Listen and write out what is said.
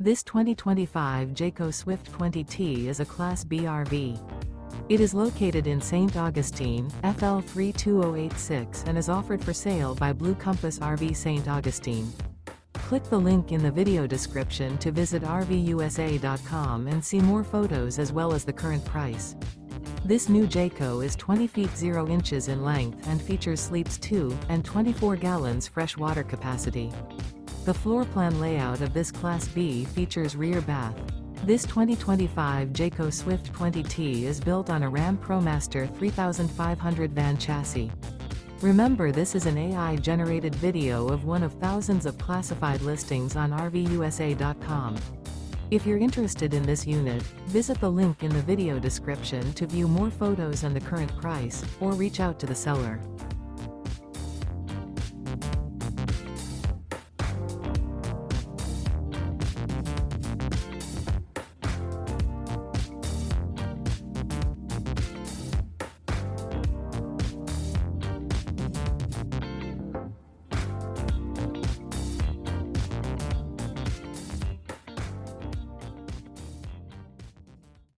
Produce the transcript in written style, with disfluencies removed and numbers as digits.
This 2025 Jayco Swift 20T is a Class B RV. It is located in St. Augustine, FL 32086 and is offered for sale by Blue Compass RV St. Augustine. Click the link in the video description to visit RVUSA.com and see more photos as well as the current price. This new Jayco is 20 feet 0 inches in length and features sleeps 2 and 24 gallons fresh water capacity. The floor plan layout of this Class B features rear bath. This 2025 Jayco Swift 20T is built on a Ram ProMaster 3500 van chassis. Remember, this is an AI-generated video of one of thousands of classified listings on RVUSA.com. If you're interested in this unit, visit the link in the video description to view more photos and the current price, or reach out to the seller.